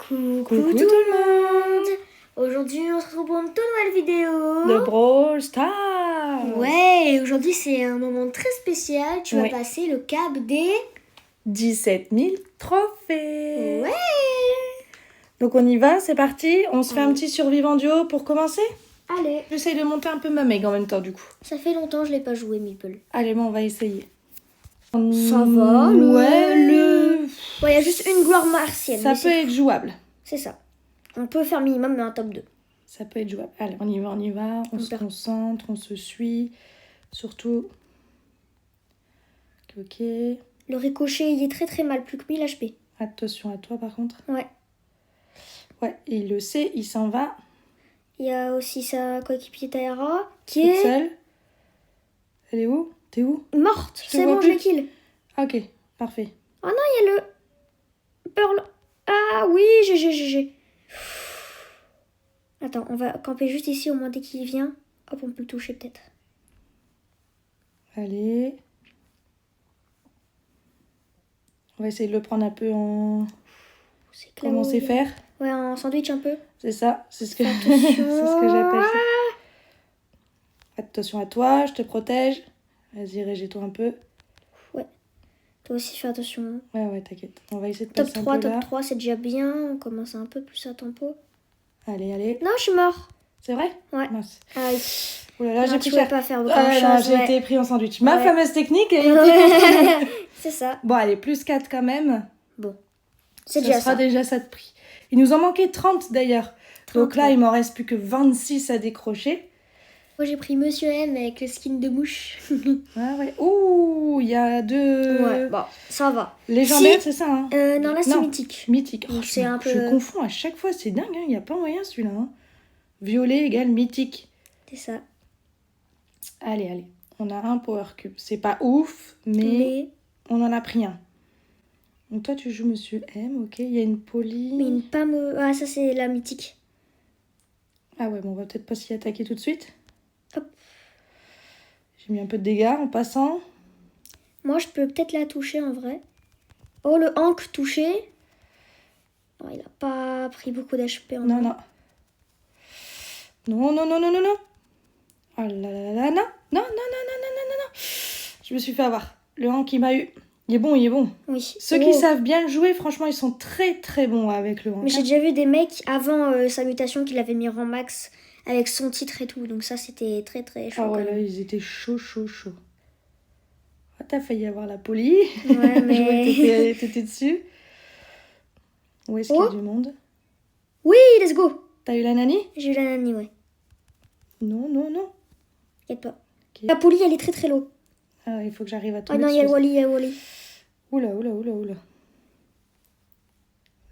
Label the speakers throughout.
Speaker 1: Coucou tout le monde. Aujourd'hui on se retrouve pour une toute nouvelle vidéo
Speaker 2: de Brawl Stars.
Speaker 1: Ouais, aujourd'hui c'est un moment très spécial. Tu vas
Speaker 2: Ouais.
Speaker 1: passer le cap des
Speaker 2: 17 000 trophées.
Speaker 1: Ouais.
Speaker 2: Donc on y va, c'est parti. On se fait un petit survivant duo pour commencer.
Speaker 1: Allez,
Speaker 2: J'essaye de monter un peu ma meg en même temps du coup.
Speaker 1: ça fait longtemps que je l'ai pas joué Meeple.
Speaker 2: Allez, bon, on va essayer.
Speaker 1: Ça va,
Speaker 2: Ouais,
Speaker 1: Ouais, il y a juste une gloire martienne.
Speaker 2: ça
Speaker 1: mais
Speaker 2: peut
Speaker 1: c'est
Speaker 2: être jouable.
Speaker 1: C'est ça. On peut faire minimum un top 2.
Speaker 2: Ça peut être jouable. Allez, on y va, on y va. On se concentre, on se suit. Surtout. Ok.
Speaker 1: Le ricochet il est très très mal, plus que 1000 HP.
Speaker 2: Attention à toi par contre.
Speaker 1: Ouais.
Speaker 2: Ouais, il le sait, il s'en va.
Speaker 1: Il y a aussi sa coéquipière Taira qui
Speaker 2: Toute
Speaker 1: est
Speaker 2: seule. Elle est où? T'es où?
Speaker 1: morte.
Speaker 2: Je te
Speaker 1: C'est
Speaker 2: vois
Speaker 1: bon,
Speaker 2: plus.
Speaker 1: je l'ai kill.
Speaker 2: Ok, parfait.
Speaker 1: Oh non, il y a le Pearl. Ah oui, GG. Attends, on va camper juste ici, au moins dès qu'il vient. Hop, on peut le toucher peut-être.
Speaker 2: Allez. On va essayer de le prendre un peu en...
Speaker 1: C'est
Speaker 2: Comment on sait faire?
Speaker 1: Ouais, en sandwich un peu.
Speaker 2: C'est ça, c'est ce que,
Speaker 1: Attention.
Speaker 2: c'est ce que j'appelle ça. Attention à toi, je te protège. Vas-y, régis-toi un peu.
Speaker 1: Toi aussi, fais attention.
Speaker 2: Ouais, t'inquiète. On va essayer de
Speaker 1: Top
Speaker 2: passer
Speaker 1: 3,
Speaker 2: un peu là.
Speaker 1: top 3, c'est déjà bien. On commence un peu plus à tempo.
Speaker 2: Allez.
Speaker 1: Non, je suis mort.
Speaker 2: C'est vrai?
Speaker 1: Ouais.
Speaker 2: Mince.
Speaker 1: Aïe.
Speaker 2: Oh là là,
Speaker 1: Non,
Speaker 2: j'ai
Speaker 1: tu
Speaker 2: pris
Speaker 1: pouvais pas faire beaucoup
Speaker 2: Ah
Speaker 1: de
Speaker 2: non,
Speaker 1: choses.
Speaker 2: j'ai
Speaker 1: Ouais.
Speaker 2: été pris en sandwich. Ma
Speaker 1: Ouais.
Speaker 2: fameuse technique a été prise.
Speaker 1: C'est ça.
Speaker 2: Bon, allez, plus 4 quand même.
Speaker 1: Bon. C'est
Speaker 2: Ça
Speaker 1: déjà
Speaker 2: sera
Speaker 1: ça.
Speaker 2: déjà ça de prix. Il nous en manquait 30 d'ailleurs.
Speaker 1: 30,
Speaker 2: Donc là,
Speaker 1: ouais.
Speaker 2: il m'en reste plus que 26 à décrocher.
Speaker 1: Moi, j'ai pris Monsieur M avec le skin de mouche.
Speaker 2: Ah ouais. Ouh, il y a deux...
Speaker 1: Ouais, bon, ça va.
Speaker 2: Légendaires, c'est ça, hein?
Speaker 1: Non, là, c'est
Speaker 2: Non.
Speaker 1: mythique.
Speaker 2: Mythique.
Speaker 1: Donc,
Speaker 2: Oh,
Speaker 1: c'est un peu...
Speaker 2: je confonds à chaque fois, c'est dingue, il n'y a pas moyen celui-là. Hein. Violet égale mythique.
Speaker 1: C'est ça.
Speaker 2: Allez. On a un Power Cube. C'est pas ouf, mais on en a pris un. Donc toi, tu joues Monsieur M, ok. Il y a une Polly.
Speaker 1: Mais une pomme... Ah, ça, c'est la mythique.
Speaker 2: Ah ouais, bon, on va peut-être pas s'y attaquer tout de suite.
Speaker 1: Hop.
Speaker 2: J'ai mis un peu de dégâts en passant.
Speaker 1: Moi, je peux peut-être la toucher, en vrai. Oh, le Hank touché. Oh, il a pas pris beaucoup d'HP, en vrai.
Speaker 2: Non. Oh là là là, non. Je me suis fait avoir. Le Hank qui m'a eu. Il est bon.
Speaker 1: Oui.
Speaker 2: Ceux qui savent bien le jouer, franchement, ils sont très très bons avec le Hank.
Speaker 1: Mais j'ai déjà vu des mecs avant sa mutation qu'il avait mis rang max avec son titre et tout. Donc ça, c'était très très chaud.
Speaker 2: Ah ouais,
Speaker 1: quand
Speaker 2: là,
Speaker 1: même.
Speaker 2: ils étaient chauds. Ah, t'as failli avoir la Polly.
Speaker 1: Ouais,
Speaker 2: Je vois
Speaker 1: mais...
Speaker 2: que t'étais dessus. Où est-ce qu'il y a du monde?
Speaker 1: Oui, let's go.
Speaker 2: T'as eu la Nani?
Speaker 1: J'ai eu la Nani, ouais.
Speaker 2: Non.
Speaker 1: T'inquiète pas.
Speaker 2: Ok.
Speaker 1: La Polly, elle est très très low.
Speaker 2: Ah, il faut que j'arrive à
Speaker 1: Ah
Speaker 2: tomber
Speaker 1: non, il y a le
Speaker 2: dessus.
Speaker 1: Wally.
Speaker 2: Oula.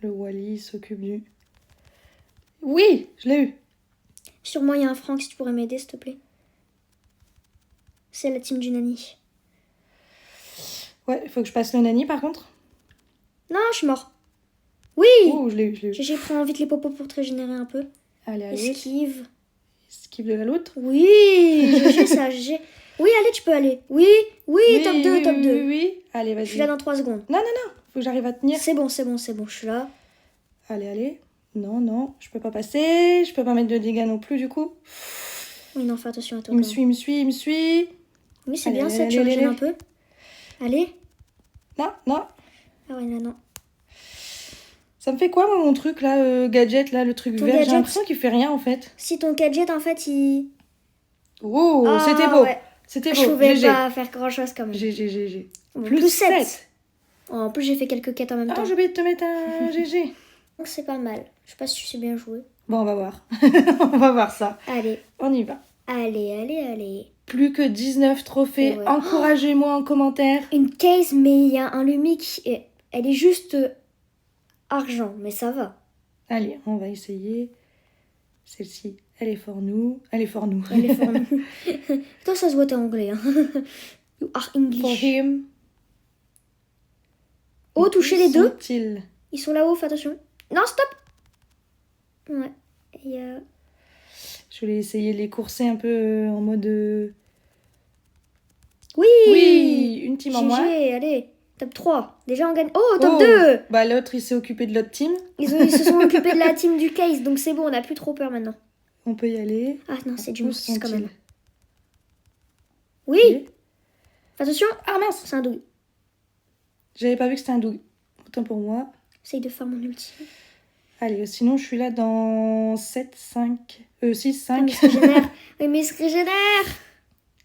Speaker 2: Le Wally s'occupe du... Oui, je l'ai eu.
Speaker 1: Sûrement, il y a un Franck, si tu pourrais m'aider, s'il te plaît. C'est la team du Nani.
Speaker 2: Ouais, il faut que je passe le Nani par contre.
Speaker 1: Non, je suis mort. Oui.
Speaker 2: Oh, je l'ai eu.
Speaker 1: J'ai pris vite les popos pour te régénérer un peu.
Speaker 2: Allez.
Speaker 1: Esquive.
Speaker 2: Esquive de l'autre.
Speaker 1: Oui, GG ça, GG. Oui, allez, tu peux aller. Oui, top 2.
Speaker 2: Oui. Allez, vas-y.
Speaker 1: Je suis là dans 3 secondes.
Speaker 2: Non. Faut que j'arrive à tenir.
Speaker 1: C'est bon, je suis là.
Speaker 2: Allez. Non, je peux pas passer. Je peux pas mettre de dégâts non plus du coup.
Speaker 1: Oui, non, fais attention à toi.
Speaker 2: Il me suit.
Speaker 1: Oui, c'est
Speaker 2: Allez,
Speaker 1: bien, ça, tu
Speaker 2: allez.
Speaker 1: régènes un peu. Allez.
Speaker 2: Non.
Speaker 1: Ah ouais, non.
Speaker 2: Ça me fait quoi, moi, mon truc, là, gadget, là, le truc
Speaker 1: Ton
Speaker 2: vert?
Speaker 1: gadget?
Speaker 2: J'ai l'impression qu'il fait rien, en fait.
Speaker 1: Si ton gadget, en fait, il...
Speaker 2: Oh,
Speaker 1: Ah,
Speaker 2: c'était beau.
Speaker 1: ouais.
Speaker 2: C'était
Speaker 1: Je
Speaker 2: beau.
Speaker 1: pouvais
Speaker 2: GG.
Speaker 1: pas faire grand-chose quand même.
Speaker 2: GG.
Speaker 1: Bon,
Speaker 2: Plus 7.
Speaker 1: En plus, j'ai fait quelques quêtes en même
Speaker 2: Ah,
Speaker 1: temps.
Speaker 2: j'ai oublié de te mettre un GG.
Speaker 1: Donc, c'est pas mal. Je sais pas si tu sais bien jouer.
Speaker 2: Bon, on va voir. On va voir ça.
Speaker 1: Allez.
Speaker 2: On y va.
Speaker 1: Allez.
Speaker 2: Plus que 19 trophées.
Speaker 1: Ouais.
Speaker 2: Encouragez-moi en commentaire.
Speaker 1: Une case, mais il y a un Lumic. Et elle est juste argent, mais ça va.
Speaker 2: Allez, on va essayer. Celle-ci, elle est fort nous.
Speaker 1: Elle est fort nous. Toi, ça se voit, t'es anglais. Hein. You are
Speaker 2: For
Speaker 1: English.
Speaker 2: him.
Speaker 1: Oh, touchez les deux.
Speaker 2: Sont-ils?
Speaker 1: Ils sont là-haut, fais attention. Non, stop. Ouais. Il y a...
Speaker 2: Je voulais essayer de les courser un peu en mode...
Speaker 1: Oui.
Speaker 2: Oui, une team en
Speaker 1: GG,
Speaker 2: moins.
Speaker 1: allez. Top 3. Déjà, on gagne. Oh, top 2.
Speaker 2: Bah, l'autre, il s'est occupé de l'autre team.
Speaker 1: Ils se sont occupés de la team du case, donc c'est bon, on n'a plus trop peur maintenant.
Speaker 2: On peut y aller.
Speaker 1: Ah non, c'est du
Speaker 2: Où
Speaker 1: mousse quand
Speaker 2: sont-ils?
Speaker 1: même. Oui.
Speaker 2: Oui.
Speaker 1: Attention.
Speaker 2: Ah mince,
Speaker 1: C'est un Doug.
Speaker 2: j'avais pas vu que c'était un Doug. Autant pour moi.
Speaker 1: J'essaye de faire mon ulti.
Speaker 2: Allez, sinon, je suis là dans 7, 5... 6,
Speaker 1: Ah, mais
Speaker 2: 5.
Speaker 1: il se régénère. Oui, mais il se régénère.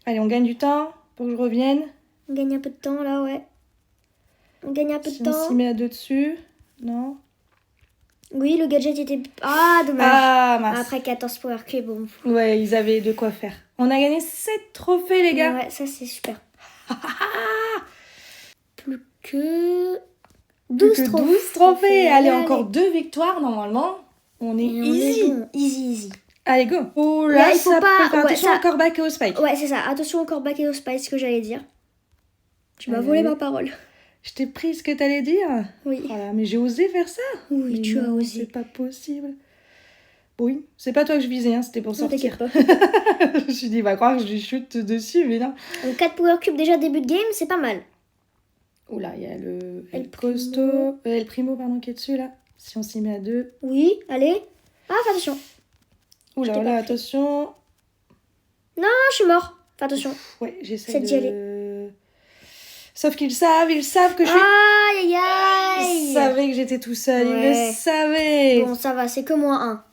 Speaker 2: Allez, on gagne du temps pour que je revienne.
Speaker 1: On gagne un peu de temps là, ouais. On gagne un peu
Speaker 2: Si
Speaker 1: de
Speaker 2: on
Speaker 1: temps.
Speaker 2: s'y met à deux dessus. Non.
Speaker 1: Oui, le gadget était... Ah, dommage.
Speaker 2: Ah, mince.
Speaker 1: Après 14 power cubes, bon.
Speaker 2: Ouais, ils avaient de quoi faire. On a gagné 7 trophées, les gars.
Speaker 1: Ouais, ça c'est super. Plus que 12
Speaker 2: Plus que
Speaker 1: trophées.
Speaker 2: 12 trophées. Allez, encore 2 victoires, normalement. On est
Speaker 1: Et on
Speaker 2: easy.
Speaker 1: est bon. Easy.
Speaker 2: Allez, go. Oh
Speaker 1: Là,
Speaker 2: là,
Speaker 1: il faut
Speaker 2: ça
Speaker 1: pas-
Speaker 2: peut faire
Speaker 1: ouais,
Speaker 2: attention
Speaker 1: ça-
Speaker 2: encore back et au spike.
Speaker 1: Ouais, c'est ça. Attention encore back et au spice, ce que j'allais dire. Tu m'as
Speaker 2: Allez,
Speaker 1: volé
Speaker 2: allez.
Speaker 1: ma parole.
Speaker 2: Je t'ai pris ce que t'allais dire.
Speaker 1: Oui.
Speaker 2: Voilà, mais j'ai osé faire ça.
Speaker 1: Oui,
Speaker 2: Mais
Speaker 1: tu as
Speaker 2: non,
Speaker 1: osé.
Speaker 2: C'est pas possible. Oui, c'est pas toi que je visais, hein, c'était pour
Speaker 1: Non, t'inquiète
Speaker 2: sortir.
Speaker 1: pas.
Speaker 2: Je me suis dit, va croire que je lui chute dessus, mais non.
Speaker 1: Donc 4 power cubes déjà début de game, c'est pas mal.
Speaker 2: Oula, il y a le
Speaker 1: El
Speaker 2: costaud, El Primo, pardon, qui est dessus, là. Si on s'y met à 2.
Speaker 1: Oui, allez. Ah, fais attention.
Speaker 2: Oula,
Speaker 1: Je t'ai
Speaker 2: là,
Speaker 1: pas pris.
Speaker 2: attention.
Speaker 1: Ah, je suis mort. Fais attention.
Speaker 2: Ouais, j'essaie
Speaker 1: C'est d'y
Speaker 2: de... Sauf qu'ils savent que je suis...
Speaker 1: Aïe, aïe,
Speaker 2: Ils
Speaker 1: aïe.
Speaker 2: savaient que j'étais tout seul, ils
Speaker 1: Ouais.
Speaker 2: le savaient.
Speaker 1: Bon, ça va, c'est que moins 1.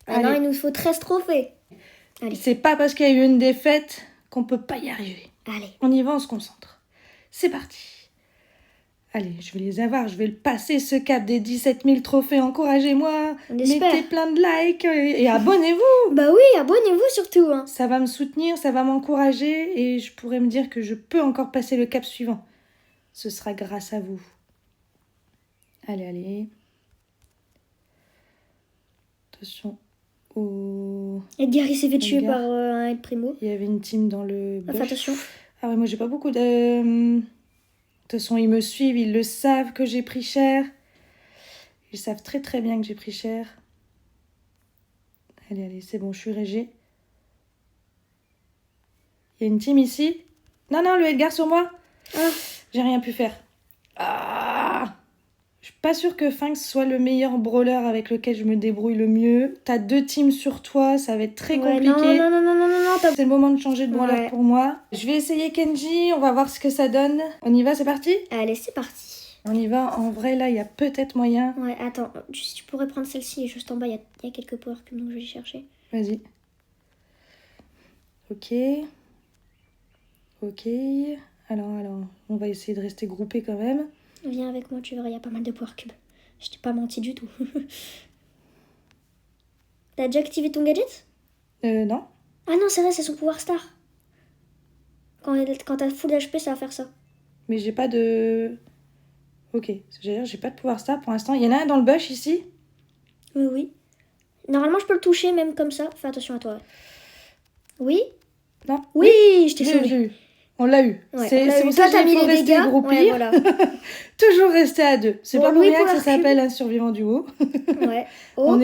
Speaker 1: Maintenant,
Speaker 2: Allez.
Speaker 1: il nous faut 13 trophées. Allez.
Speaker 2: C'est pas parce qu'il y a eu une défaite qu'on peut pas y arriver.
Speaker 1: Allez.
Speaker 2: On y va, on se concentre. C'est parti. Allez, je vais les avoir, je vais le passer ce cap des 17 000 trophées. Encouragez-moi,
Speaker 1: On espère.
Speaker 2: mettez plein de likes et abonnez-vous.
Speaker 1: Bah oui, abonnez-vous surtout. Hein.
Speaker 2: Ça va me soutenir, ça va m'encourager et je pourrais me dire que je peux encore passer le cap suivant. Ce sera grâce à vous. Allez, allez. Attention. Oh.
Speaker 1: Edgar, il s'est fait tuer
Speaker 2: Edgar.
Speaker 1: par un El Primo.
Speaker 2: Il y avait une team dans le
Speaker 1: Ah,
Speaker 2: bush.
Speaker 1: fais attention.
Speaker 2: Ah ouais, moi j'ai pas beaucoup de... De toute façon, ils me suivent, ils le savent que j'ai pris cher. Ils savent très très bien que j'ai pris cher. Allez, allez, c'est bon, je suis régée. Il y a une team ici. Non, non, le Edgar sur moi.
Speaker 1: Ah,
Speaker 2: J'ai rien pu faire. Ah, je suis pas sûre que Finks soit le meilleur brawler avec lequel je me débrouille le mieux. T'as 2 teams sur toi, ça va être très
Speaker 1: ouais,
Speaker 2: compliqué.
Speaker 1: non, t'as...
Speaker 2: C'est le moment de changer de brawler
Speaker 1: Ouais.
Speaker 2: pour moi. Je vais essayer Kenji, on va voir ce que ça donne. On y va, c'est parti?
Speaker 1: Allez, c'est parti.
Speaker 2: On y va, en vrai là, il y a peut-être moyen.
Speaker 1: Ouais, attends, tu pourrais prendre celle-ci, juste en bas, il y a quelques power cubes, donc je vais les chercher.
Speaker 2: Vas-y. Ok. Ok. Alors, on va essayer de rester groupés quand même.
Speaker 1: Viens avec moi, tu verras, il y a pas mal de power cubes. Je t'ai pas menti du tout. T'as déjà activé ton gadget?
Speaker 2: Non.
Speaker 1: Ah non, c'est vrai, c'est son pouvoir star. Quand t'as full HP, ça va faire ça.
Speaker 2: Mais j'ai pas de... Ok, j'allais dire, j'ai pas de pouvoir star pour l'instant. Il y en a un dans le bush ici.
Speaker 1: Oui. Normalement, je peux le toucher même comme ça. Fais attention à toi. Oui?
Speaker 2: Non.
Speaker 1: Oui, je t'ai
Speaker 2: J'ai
Speaker 1: sauvé.
Speaker 2: eu. On l'a eu.
Speaker 1: Ouais,
Speaker 2: C'est
Speaker 1: on l'a eu.
Speaker 2: pour ça
Speaker 1: Toi, t'as
Speaker 2: qu'il
Speaker 1: mis
Speaker 2: faut
Speaker 1: les
Speaker 2: rester
Speaker 1: dégâts.
Speaker 2: groupés.
Speaker 1: Ouais, voilà.
Speaker 2: Toujours rester à 2. C'est
Speaker 1: Bon,
Speaker 2: pas pour
Speaker 1: Louis
Speaker 2: rien que ça
Speaker 1: Power Cube.
Speaker 2: s'appelle un survivant duo.
Speaker 1: Ouais. Oh.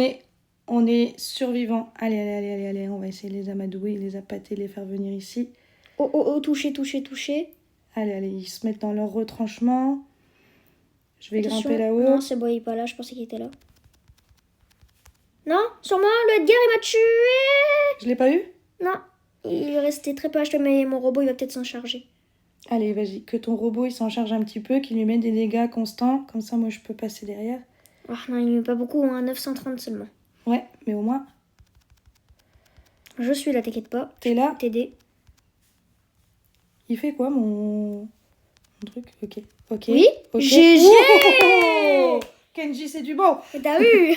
Speaker 2: On est survivants. Allez. On va essayer de les amadouer, les appâter, les faire venir ici.
Speaker 1: Oh, toucher.
Speaker 2: Allez, ils se mettent dans leur retranchement. Je vais
Speaker 1: Attention.
Speaker 2: grimper là-haut.
Speaker 1: Non, c'est bon, il est pas là. Je pensais qu'il était là. Non, sur moi, le Edgar, il m'a tué.
Speaker 2: Je l'ai pas eu?
Speaker 1: Non, il restait très peu HP, mais mon robot, il va peut-être s'en charger.
Speaker 2: Allez, vas-y, que ton robot il s'en charge un petit peu, qu'il lui mette des dégâts constants. Comme ça, moi, je peux passer derrière.
Speaker 1: Ah non, il met pas beaucoup, hein, 930 seulement.
Speaker 2: Ouais, mais au moins,
Speaker 1: Je suis là, t'inquiète pas.
Speaker 2: t'es là.
Speaker 1: T'aider.
Speaker 2: Il fait quoi, mon truc? Ok.
Speaker 1: Oui,
Speaker 2: ok.
Speaker 1: GG.
Speaker 2: Oh, Kenji, c'est du bon.
Speaker 1: Et t'as vu?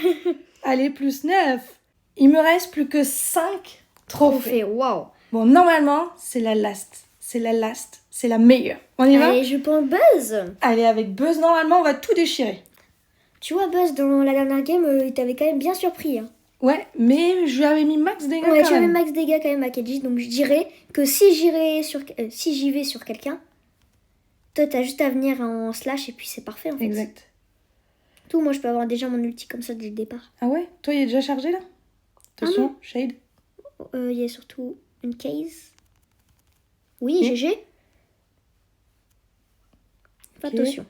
Speaker 2: Allez, plus 9. Il me reste plus que 5 trophées.
Speaker 1: Trophée, waouh.
Speaker 2: Bon, normalement, c'est la last. C'est la meilleure. On y va?
Speaker 1: Allez, je prends Buzz.
Speaker 2: Allez, avec Buzz, normalement, on va tout déchirer.
Speaker 1: Tu vois, Buzz, dans la dernière game, il t'avait quand même bien surpris. Hein.
Speaker 2: Ouais, mais je lui avais mis max dégâts
Speaker 1: Ouais,
Speaker 2: quand
Speaker 1: tu avais
Speaker 2: même.
Speaker 1: max dégâts quand même à Kenji, donc je dirais que si j'y vais sur quelqu'un, toi, t'as juste à venir en slash et puis c'est parfait, en fait.
Speaker 2: Exact.
Speaker 1: Tout, moi, je peux avoir déjà mon ulti comme ça dès le départ.
Speaker 2: Ah ouais? Toi, il est déjà chargé, là? Attention, Shade.
Speaker 1: Il y a surtout une case. Oui,
Speaker 2: Et
Speaker 1: GG. Fais
Speaker 2: Ok.
Speaker 1: attention.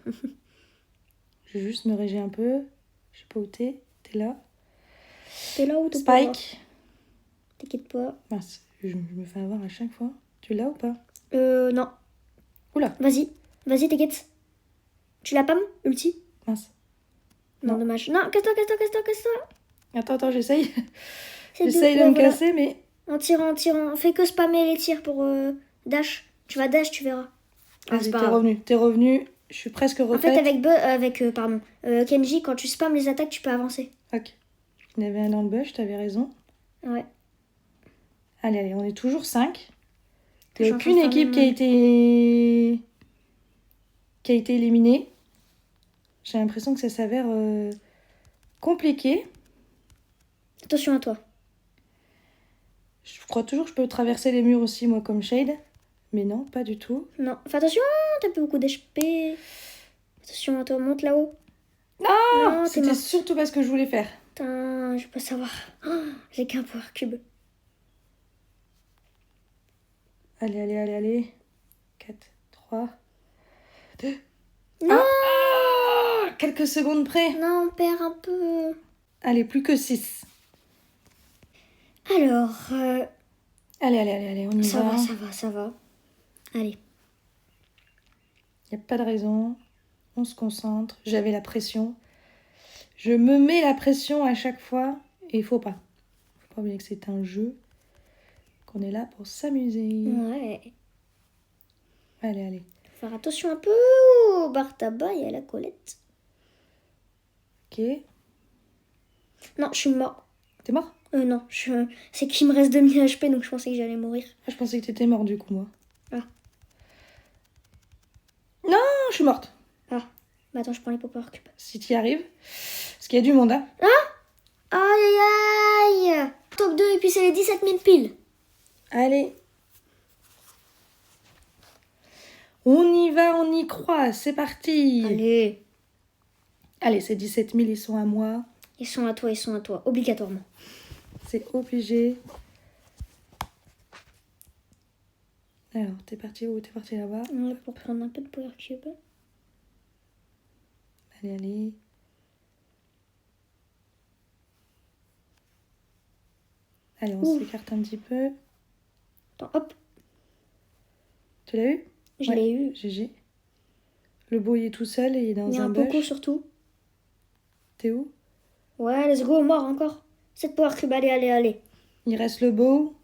Speaker 2: Je vais juste me réger un peu. Je sais pas où t'es. T'es là.
Speaker 1: T'es là ou t'es pas là?
Speaker 2: Spike.
Speaker 1: T'inquiète pas.
Speaker 2: Mince, je me fais avoir à chaque fois. Tu l'as ou pas?
Speaker 1: Non.
Speaker 2: Oula,
Speaker 1: Vas-y, t'inquiète. Tu l'as pas, ulti?
Speaker 2: mince.
Speaker 1: Non,
Speaker 2: Non.
Speaker 1: dommage. Non, casse-toi.
Speaker 2: Attends, j'essaye.
Speaker 1: C'est
Speaker 2: J'essaye
Speaker 1: bien.
Speaker 2: de me
Speaker 1: Voilà.
Speaker 2: casser, mais...
Speaker 1: En tirant. Fais que spammer les tirs pour dash. Tu vas dash, tu verras. Ah,
Speaker 2: Vas-y,
Speaker 1: c'est pas grave.
Speaker 2: t'es revenu. Je suis presque
Speaker 1: En fait,
Speaker 2: refaite.
Speaker 1: avec Kenji, quand tu spams les attaques, tu peux avancer.
Speaker 2: Ok. Il y en avait un dans le bush, t'avais raison.
Speaker 1: Ouais.
Speaker 2: Allez, on est toujours 5.
Speaker 1: Je
Speaker 2: Il
Speaker 1: suis
Speaker 2: n'y a
Speaker 1: en train de
Speaker 2: aucune
Speaker 1: faire
Speaker 2: équipe qui a été éliminée. J'ai l'impression que ça s'avère compliqué.
Speaker 1: Attention à toi.
Speaker 2: Je crois toujours que je peux traverser les murs aussi, moi, comme Shade. Mais non, pas du tout.
Speaker 1: Non, fais attention, t'as plus beaucoup d'HP. Attention à toi, monte là-haut.
Speaker 2: Ah,
Speaker 1: Non, t'es
Speaker 2: c'était
Speaker 1: morte.
Speaker 2: surtout pas ce que je voulais faire.
Speaker 1: Putain, je peux savoir. Oh, j'ai qu'un power cube.
Speaker 2: Allez. 4, 3, 2...
Speaker 1: Non,
Speaker 2: quelques secondes près.
Speaker 1: non, on perd un peu.
Speaker 2: Allez, plus que 6.
Speaker 1: Alors,
Speaker 2: Allez, on y va.
Speaker 1: ça va. Allez.
Speaker 2: Il n'y a pas de raison. On se concentre. J'avais la pression. Je me mets la pression à chaque fois. Et il faut pas. Faut pas oublier que c'est un jeu. Qu'on est là pour s'amuser.
Speaker 1: Ouais.
Speaker 2: Allez.
Speaker 1: Faut faire attention un peu au bar tabac et à la Colette.
Speaker 2: Ok.
Speaker 1: Non, je suis mort.
Speaker 2: T'es mort?
Speaker 1: Non, c'est qu'il me reste 2000 HP, donc je pensais que j'allais mourir.
Speaker 2: Ah, je pensais que t'étais mort du coup, moi.
Speaker 1: Ah.
Speaker 2: Non, je suis morte.
Speaker 1: Ah, bah attends, je prends les power cubes.
Speaker 2: Si t'y arrives. Parce qu'il y a du monde, hein.
Speaker 1: Aïe. Top 2 et puis c'est les 17 000 piles.
Speaker 2: Allez. On y va, on y croit. C'est parti. Allez, ces 17 000, ils sont à moi.
Speaker 1: Ils sont à toi, obligatoirement.
Speaker 2: C'est obligé. Alors, t'es parti où? T'es parti là-bas.
Speaker 1: Ouais, pour prendre un peu de power cube.
Speaker 2: Allez. Allez, on s'écarte un petit peu.
Speaker 1: Attends, hop,
Speaker 2: Tu l'as eu?
Speaker 1: je l'ai eu.
Speaker 2: GG. Le beau, il est tout seul et il est dans
Speaker 1: Il y a
Speaker 2: un
Speaker 1: un
Speaker 2: bush.
Speaker 1: Poco surtout.
Speaker 2: T'es où?
Speaker 1: Ouais, let's go, mort encore. 7 power cubes, allez.
Speaker 2: Il reste le beau.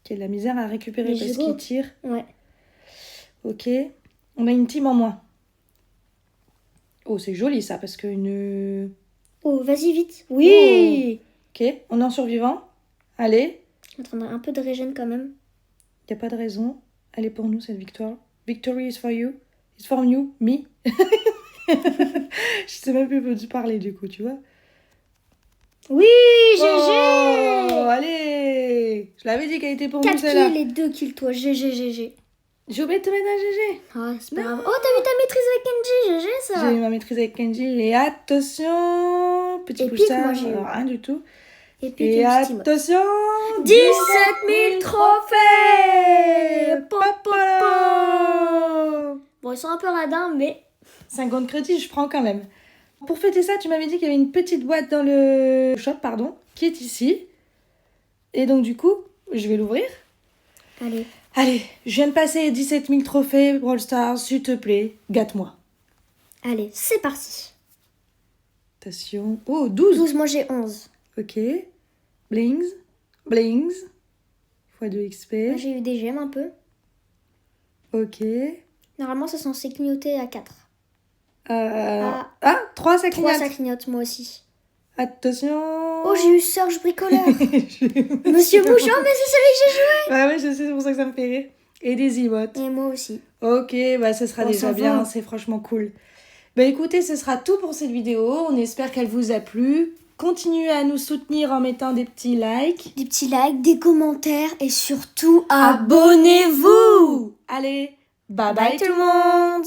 Speaker 2: Qui a de la misère à récupérer
Speaker 1: Mais
Speaker 2: parce
Speaker 1: go.
Speaker 2: qu'il tire.
Speaker 1: Ouais.
Speaker 2: Ok. On a une team en moins. Oh, c'est joli ça, parce qu'une...
Speaker 1: Oh, vas-y, vite. Oui.
Speaker 2: Ok, on est en survivant. Allez.
Speaker 1: Je vais prendre un peu de régène quand même.
Speaker 2: Il n'y a pas de raison. Elle est pour nous, cette victoire. Victory is for you. It's for you. Me. Je sais même plus parler du coup, tu vois.
Speaker 1: Oui, GG.
Speaker 2: Oh, allez. Je l'avais dit qu'elle était pour nous,
Speaker 1: 4
Speaker 2: celle-là.
Speaker 1: kills et 2 kills, toi. GG.
Speaker 2: J'ai oublié de te mettre un GG.
Speaker 1: Ah, c'est pas grave. Oh, t'as vu ta maîtrise avec Kenji, GG, ça.
Speaker 2: J'ai eu ma maîtrise avec Kenji. Et attention. Petit
Speaker 1: Et
Speaker 2: push
Speaker 1: pique,
Speaker 2: ça.
Speaker 1: moi, j'ai eu.
Speaker 2: Rien du tout.
Speaker 1: Et puis,
Speaker 2: Et
Speaker 1: une Steam.
Speaker 2: attention.
Speaker 1: 17 000 trophées. Bon, ils sont un peu radins, mais...
Speaker 2: 50 crédits, je prends quand même. Pour fêter ça, tu m'avais dit qu'il y avait une petite boîte dans le shop, qui est ici. Et donc du coup, je vais l'ouvrir. Allez, je viens de passer 17 000 trophées Brawl Stars, s'il te plaît, gâte-moi.
Speaker 1: Allez, c'est parti.
Speaker 2: Attention. Oh, 12.
Speaker 1: Moi j'ai 11.
Speaker 2: Ok. Blings. x2 XP.
Speaker 1: Moi, j'ai eu des gemmes un peu.
Speaker 2: Ok.
Speaker 1: Normalement, c'est censé clignoter à 4.
Speaker 2: 3 ça clignote.
Speaker 1: 3, ça clignote, moi aussi.
Speaker 2: Attention.
Speaker 1: Oh, j'ai eu Surge Bricoleur. Monsieur Mouchon, mais c'est celui que j'ai joué.
Speaker 2: Ouais, je sais, c'est pour ça que ça me fait rire. Et des emotes.
Speaker 1: Et moi aussi.
Speaker 2: Ok, bah ce sera déjà
Speaker 1: ça
Speaker 2: bien,
Speaker 1: va.
Speaker 2: c'est franchement cool. Bah écoutez, ce sera tout pour cette vidéo. On espère qu'elle vous a plu. Continuez à nous soutenir en mettant des petits likes.
Speaker 1: Des petits likes, des commentaires et surtout, abonnez-vous.
Speaker 2: Allez, bye
Speaker 1: Bye tout le monde.